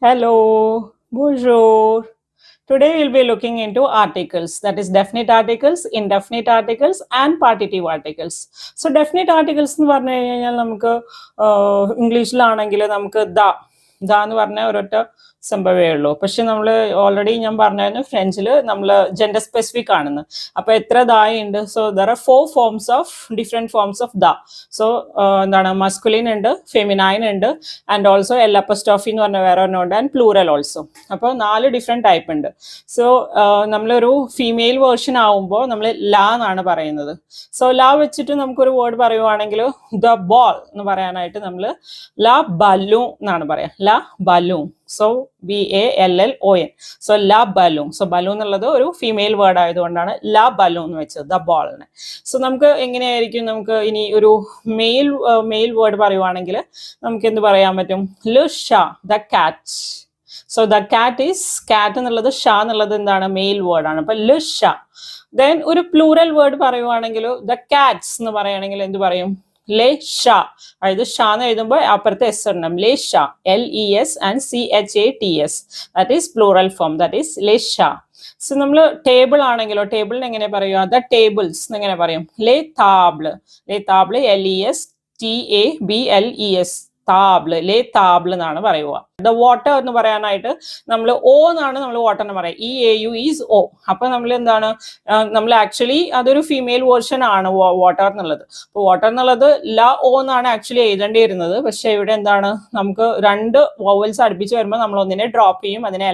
Hello, bonjour. Today we'll be looking into articles, that is definite articles, indefinite articles and partitive articles. So definite articles എന്ന് പറഞ്ഞു കഴിഞ്ഞാൽ നമുക്ക് ഇംഗ്ലീഷിലാണെങ്കിൽ നമുക്ക് the എന്ന് പറഞ്ഞ ഒരൊറ്റ സംഭവമേ ഉള്ളൂ. പക്ഷെ നമ്മൾ ഓൾറെഡി ഞാൻ പറഞ്ഞായിരുന്നു ഫ്രഞ്ചിൽ നമ്മൾ ജെൻഡർ സ്പെസിഫിക് ആണെന്ന്. അപ്പൊ എത്ര ദായുണ്ട്? So there are 4 forms of different forms of the. So എന്താണ് മസ്കുലിൻ ഉണ്ട്, ഫെമിനൈൻ ഉണ്ട്, ആൻഡ് ഓൾസോ എൽ അപ്പസ്ട്രോഫി എന്ന് പറഞ്ഞ വേറെ ഒരെണ്ണമുണ്ട്, ആൻഡ് പ്ലൂറൽ ഓൾസോ. അപ്പോൾ 4 ഡിഫറെന്റ് ടൈപ്പ് ഉണ്ട്. സോ നമ്മളൊരു ഫീമെയിൽ വേർഷൻ ആവുമ്പോൾ നമ്മൾ ലാ എന്നാണ് പറയുന്നത്. സോ ലാ വെച്ചിട്ട് നമുക്കൊരു വേർഡ് പറയുവാണെങ്കിൽ ദ ബോൾ എന്ന് പറയാനായിട്ട് നമ്മൾ ലാ ബലൂൺ എന്നാണ് പറയാം. ലാ ബലൂൺ. So BALLON. സോ ലാ ബലൂൺ. സോ ബലൂൺ എന്നുള്ളത് ഒരു ഫീമെയിൽ വേർഡ് ആയതുകൊണ്ടാണ് ലാ ബലൂൺ എന്ന് വെച്ചത്, ദ ബോളിനെ. സോ നമുക്ക് എങ്ങനെയായിരിക്കും, നമുക്ക് ഇനി ഒരു മെയിൽ വേർഡ് പറയുവാണെങ്കിൽ നമുക്ക് എന്ത് പറയാൻ പറ്റും? ല Shah, the cat. So the cat is, കാറ്റ് എന്നുള്ളത് ഷാ എന്നുള്ളത് എന്താണ്? മെയിൽ വേർഡ് ആണ്. അപ്പൊ ല ഷാ. ദെൻ ഒരു പ്ലൂറൽ വേർഡ് പറയുവാണെങ്കിൽ ദ കാറ്റ്സ് എന്ന് പറയുകയാണെങ്കിൽ എന്ത് പറയും? ലേ ഷാ. അതായത് ഷാ എന്ന് എഴുതുമ്പോൾ അപ്പുറത്തെ എസ് ഇടണം. ലേ ഷാ, LES and CHATS. That is plural form, that is ലേ ഷാ. സോ നമ്മൾ ടേബിൾ ആണെങ്കിലോ, ടേബിളിന് എങ്ങനെ പറയുക? ദ ടേബിൾസ് എങ്ങനെ പറയും? ലേ താബ്ല്. ലേ താബ്ല് LESTABLES. താബ്ല്, ലേ താബ്ല് എന്നാണ് പറയുക. ദ വാട്ടർ എന്ന് പറയാനായിട്ട് നമ്മൾ ഓ എന്നാണ് നമ്മൾ വാട്ടറിന് പറയാം. EAU ഈസ് ഓ. അപ്പൊ നമ്മൾ എന്താണ്, നമ്മൾ ആക്ച്വലി അതൊരു ഫീമെയിൽ വേർഷൻ ആണ് വാട്ടർ എന്നുള്ളത്. അപ്പൊ വാട്ടർ എന്നുള്ളത് ല ഓ എന്നാണ് ആക്ച്വലി എഴുതേണ്ടിയിരുന്നത്. പക്ഷെ ഇവിടെ എന്താണ്, നമുക്ക് 2 വോവൽസ് അടുപ്പിച്ച് വരുമ്പോൾ നമ്മൾ ഒന്നിനെ ഡ്രോപ്പ് ചെയ്യും. അതിനെ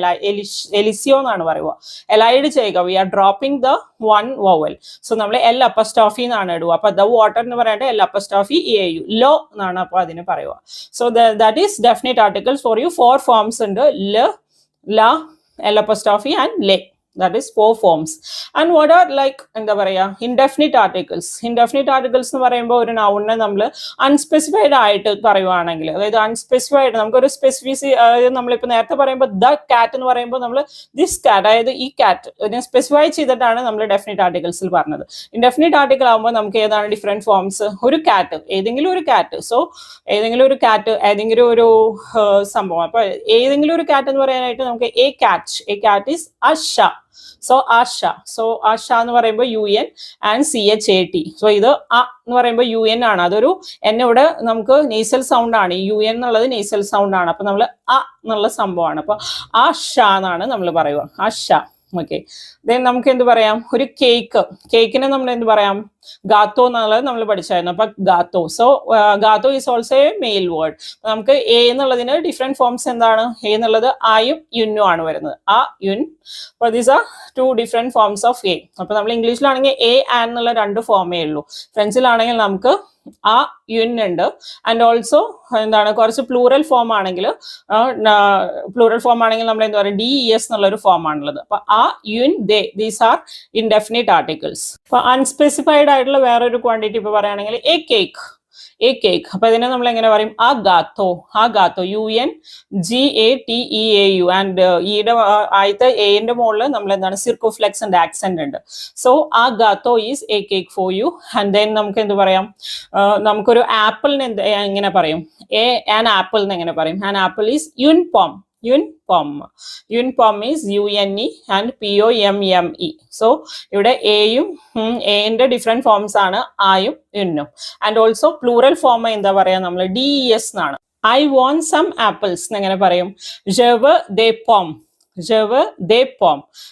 എലിസിയോ എന്നാണ് പറയുക. എലൈഡ് ചെയ്യുക. We are dropping the 1 vowel. So നമ്മൾ എൽ അപ്പസ്ട്രോഫി എന്നാണ് ഇടുക. അപ്പൊ ദ വാട്ടർ എന്ന് പറയാനായിട്ട് എൽ അപ്പസ്ട്രോഫി EAU, ലോ എന്നാണ് അപ്പൊ അതിന് പറയുക. So that is definite articles for you. 4 forms ഉണ്ട്. La, L apostrophe and le. That is 4 forms. And what are like എന്താ പറയാ, indefinite articles. Indefinite articles എന്ന് പറയുമ്പോൾ ഒരു നൗണിനെ നമ്മൾ അൺസ്പെസിഫൈഡ് ആയിട്ട് പറയുവാണെങ്കിൽ, അതായത് അൺസ്പെസിഫൈഡ് നമുക്കൊരു സ്പെസിഫിസി, അതായത് നമ്മളിപ്പോൾ നേരത്തെ പറയുമ്പോൾ ദ കാറ്റ് എന്ന് പറയുമ്പോൾ നമ്മൾ ദിസ് കാറ്റ്, അതായത് ഈ കാറ്റ് ഇതിനെ സ്പെസിഫൈ ചെയ്തിട്ടാണ് നമ്മൾ ഡെഫിനിറ്റ് ആർട്ടിക്കിൾസിൽ പറഞ്ഞത്. ഇൻഡെഫിനിറ്റ് ആർട്ടിക്കിൾ ആകുമ്പോൾ നമുക്ക് ഏതാണ് ഡിഫറെന്റ് ഫോംസ്? ഒരു കാറ്റ്, ഏതെങ്കിലും ഒരു കാറ്റ്. സോ ഏതെങ്കിലും ഒരു കാറ്റ്, ഏതെങ്കിലും ഒരു സംഭവം. അപ്പൊ ഏതെങ്കിലും ഒരു കാറ്റ് എന്ന് പറയാനായിട്ട് നമുക്ക് എ കാറ്റ് ഈസ് അഷ. സോ ആഷ. സോ ആഷ എന്ന് പറയുമ്പോൾ UN ആൻഡ് CHAT. സോ ഇത് അ എന്ന് പറയുമ്പോൾ UN ആണ്. അതൊരു ഇവിടെ നമുക്ക് നേസൽ സൗണ്ട് ആണ്. UN എന്നുള്ളത് നേസൽ സൗണ്ട് ആണ്. അപ്പൊ നമ്മൾ അ എന്നുള്ള സംഭവമാണ്. അപ്പൊ ആഷ എന്നാണ് നമ്മൾ പറയുക. ആഷ. ഓക്കെ. ദെൻ നമുക്ക് എന്ത് പറയാം? ഒരു കേക്കിനെ നമ്മൾ എന്ത് പറയാം? ഗാത്തോ എന്നുള്ളത് നമ്മൾ പഠിച്ചായിരുന്നു. അപ്പൊ ഗാത്തോ. സോ ഗാത്തോ is also a male word. നമുക്ക് എ എന്നുള്ളതിന് ഡിഫറെന്റ് ഫോംസ് എന്താണ്? എ എന്നുള്ളത് ആയും യുന്നും ആണ് വരുന്നത്. ആ യുൻ. അപ്പൊ these are 2 different forms of a. അപ്പൊ നമ്മൾ ഇംഗ്ലീഷിലാണെങ്കിൽ എ ആൻ എന്നുള്ള 2 ഫോമേ ഉള്ളൂ. ഫ്രഞ്ചിലാണെങ്കിൽ നമുക്ക് ആ യുൻ ഉണ്ട്. ആൻഡ് ഓൾസോ എന്താണ്, കുറച്ച് പ്ലൂറൽ ഫോം ആണെങ്കിൽ നമ്മൾ എന്താ പറയുക? DES എന്നുള്ള ഒരു ഫോം ആണുള്ളത്. അപ്പൊ ആ യുൻ ദേ, ദീസ് ആർ ഇൻഡെഫിനിറ്റ് ആർട്ടിക്കിൾസ്. അപ്പൊ അൺസ്പെസിഫൈഡ് ആയിട്ടുള്ള വേറൊരു ക്വാണ്ടിറ്റി ഇപ്പൊ പറയുകയാണെങ്കിൽ എ കേക്ക്. അപ്പൊ ഇതിനെ നമ്മൾ എങ്ങനെ പറയും? ആ ഗാത്തോ. UNGATEAU. ആൻഡ് ഈയുടെ ആദ്യത്തെ എന്റെ മുകളിൽ നമ്മൾ എന്താണ്, സിർക്കോഫ്ലെക്സ് ആൻഡ് ആക്സെന്റ് ഉണ്ട്. സോ ആ ഗാത്തോ is a cake for you. And then നമുക്ക് എന്ത് പറയാം? നമുക്കൊരു ആപ്പിളിന് എങ്ങനെ പറയും? ആൻ ആപ്പിൾ എന്ന് എങ്ങനെ പറയും? ആൻ ആപ്പിൾ ഈസ് യുൻപോം. Unpom is UNE and POMME. So ഇവിടെ എയും എന്റെ ഡിഫറെന്റ് ഫോംസ് ആണ് ആയും യുന്നും. ആൻഡ് ഓൾസോ പ്ലൂറൽ ഫോം എന്താ പറയാ? നമ്മൾ DES എന്നാണ്. I want some apples എങ്ങനെ പറയും? Je veux des pommes.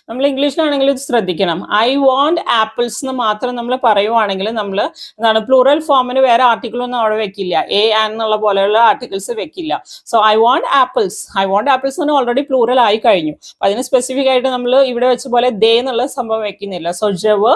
നമ്മൾ ഇംഗ്ലീഷിലാണെങ്കിൽ ഇത് ശ്രദ്ധിക്കണം. ഐ വാണ്ട് ആപ്പിൾസ് എന്ന് മാത്രം നമ്മൾ പറയുവാണെങ്കിൽ നമ്മൾ എന്താണ്, പ്ലൂറൽ ഫോമിന് വേറെ ആർട്ടിക്കിൾ ഒന്നും അവിടെ വെക്കില്ല. എ ആൻ എന്നുള്ള പോലെയുള്ള ആർട്ടിക്കിൾസ് വെക്കില്ല. സോ ഐ വാണ്ട് ആപ്പിൾസ് എന്ന് ഓൾറെഡി പ്ലൂറൽ ആയി കഴിഞ്ഞു. അതിന് സ്പെസിഫിക് ആയിട്ട് നമ്മൾ ഇവിടെ വെച്ച പോലെ ദേ എന്നുള്ള സംഭവം വെക്കുന്നില്ല. സോ ജവ്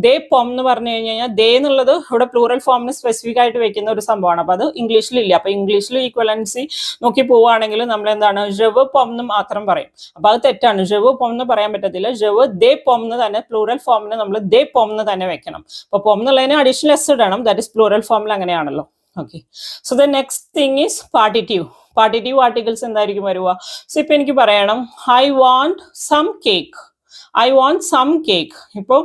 ദേ പോം എന്ന് പറഞ്ഞു കഴിഞ്ഞാൽ ദേ എന്നുള്ളത് ഇവിടെ പ്ലൂറൽ ഫോമിന് സ്പെസിഫിക് ആയിട്ട് വെക്കുന്ന ഒരു സംഭവമാണ്. അപ്പൊ അത് ഇംഗ്ലീഷിലില്ല. അപ്പൊ ഇംഗ്ലീഷിൽ ഈക്വലൻസി നോക്കി പോവുകയാണെങ്കിൽ നമ്മൾ എന്താണ്, ജവ് പോം എന്ന് മാത്രം പറയും. അപ്പൊ അത് തെറ്റാണ്. ജവ് പോം എന്ന് പറയാൻ പറ്റത്തില്ല. ജവ് ദേ പോം എന്ന് തന്നെ, പ്ലൂറൽ ഫോമിന് നമ്മൾ ദേ പോം എന്ന് തന്നെ വെക്കണം. അപ്പൊ പോം എന്നുള്ളതിന് അഡീഷണൽ എസ് ഇടണം. ദാറ്റ് ഇസ് പ്ലൂറൽ ഫോമിൽ അങ്ങനെയാണല്ലോ. Okay. So the next thing is partitive articles എന്തായിരിക്കും വരുക? സോ ഇപ്പൊ എനിക്ക് പറയണം I want some cake. I want some cake. ഇപ്പോൾ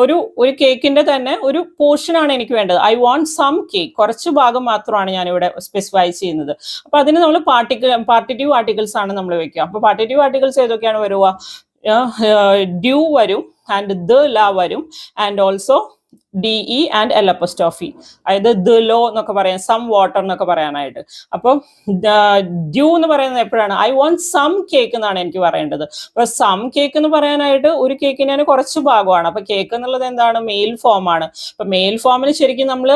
ഒരു കേക്കിന്റെ തന്നെ ഒരു പോർഷൻ ആണ് എനിക്ക് വേണ്ടത്. ഐ വാണ്ട് സം കേക്ക്, കുറച്ച് ഭാഗം മാത്രമാണ് ഞാൻ ഇവിടെ സ്പെസിഫൈ ചെയ്യുന്നത്. അപ്പൊ അതിന് നമ്മൾ പാർട്ടിറ്റീവ് ആർട്ടിക്കിൾസ് ആണ് നമ്മൾ വെക്കുക. അപ്പൊ പാർട്ടിറ്റീവ് ആർട്ടിക്കിൾസ് ഏതൊക്കെയാണ് വരുക? ഡ്യൂ വരും, ആൻഡ് ദ ല വരും, and also DE and L apostrophe. അതായത് ദ ലോ എന്നൊക്കെ പറയാം, സം വാട്ടർ എന്നൊക്കെ പറയാനായിട്ട്. അപ്പം ഡ്യൂ എന്ന് പറയുന്നത് എപ്പോഴാണ്? ഐ വാണ്ട് സം കേക്ക് എന്നാണ് എനിക്ക് പറയേണ്ടത്. അപ്പൊ സം കേക്ക് എന്ന് പറയാനായിട്ട് ഒരു കേക്കിന് കുറച്ച് ഭാഗമാണ്. അപ്പൊ കേക്ക് എന്നുള്ളത് എന്താണ്? മെയിൽ ഫോം ആണ്. അപ്പൊ മെയിൽ ഫോമിൽ ശരിക്കും നമ്മൾ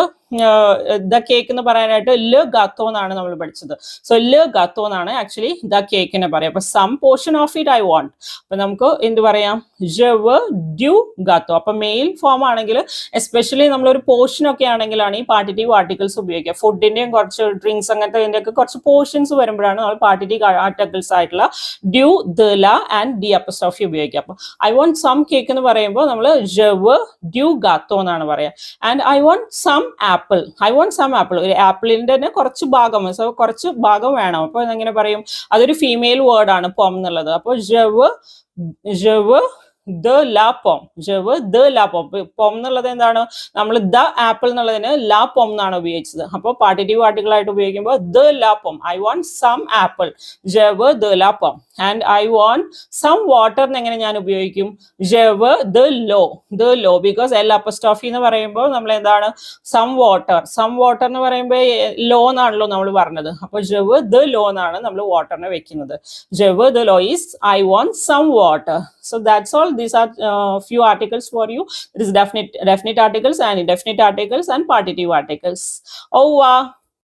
ദ കേക്ക് എന്ന് പറയാനായിട്ട് ല ഗാത്തോ എന്നാണ് നമ്മൾ പഠിച്ചത്. സോ ല ഗാത്തോ എന്നാണ് ആക്ച്വലി ദ കേക്കിനെ പറയാം. അപ്പൊ some portion of it I want. അപ്പൊ നമുക്ക് എന്ത് പറയാം? je veux du gâteau. അപ്പൊ മെയിൽ ഫോം ആണെങ്കിൽ എസ്പെഷ്യലി നമ്മളൊരു പോർഷൻ ഒക്കെ ആണെങ്കിലാണ് ഈ പാർട്ടിറ്റീവ് ആർട്ടിക്കിൾസ് ഉപയോഗിക്കുക. ഫുഡിന്റെയും കുറച്ച് ഡ്രിങ്ക്സ് അങ്ങനത്തെ ഇതിന്റെയൊക്കെ കുറച്ച് പോർഷൻസ് വരുമ്പോഴാണ് നമ്മൾ പാർട്ടിറ്റീവ് ആർട്ടിക്കിൾസ് ആയിട്ടുള്ള ഡ്യൂ, ദ ല ആൻഡ് ഡി അപ്പോസ്ട്രോഫി ഉപയോഗിക്കുക. അപ്പൊ ഐ വാണ്ട് സം കേക്ക് എന്ന് പറയുമ്പോൾ നമ്മൾ je veux du gâteau എന്നാണ് പറയാ. And I want some apple. I want some apple. ഒരു ആപ്പിളിന്റെ തന്നെ കുറച്ച് ഭാഗം, സോ കുറച്ച് ഭാഗം വേണം. അപ്പൊ എങ്ങനെ പറയും? അതൊരു ഫീമെയിൽ വേർഡ് ആണ് പോം എന്നുള്ളത്. അപ്പൊ je veux ദ ലാ പോം. je veux ദ ലാ പോം. പോം എന്നുള്ളത് എന്താണ്? നമ്മൾ ദ ആപ്പിൾ എന്നുള്ളതിന് ലാ പോം എന്നാണ് ഉപയോഗിച്ചത്. അപ്പോൾ പാർട്ടിറ്റീവ് ആർട്ടിക്കിൾ ആയിട്ട് ഉപയോഗിക്കുമ്പോൾ ദ ലാ പോം. I want some apple, je veux ദ ലാ പോം. And I want some water എങ്ങനെ ഞാൻ ഉപയോഗിക്കും? je veux ദ ലോ, ബിക്കോസ് L അപ്പോസ്ട്രോഫി എന്ന് പറയുമ്പോൾ നമ്മൾ എന്താണ്? സം വാട്ടർ എന്ന് പറയുമ്പോൾ ലോ എന്നാണല്ലോ നമ്മൾ പറഞ്ഞത്. അപ്പൊ je veux ദ ലോ എന്നാണ് നമ്മൾ വാട്ടറിനെ വെക്കുന്നത്. je veux ദ ലോ is I want some water. So that's all. These are few articles for you. There is definite articles and indefinite articles and partitive articles. Au revoir.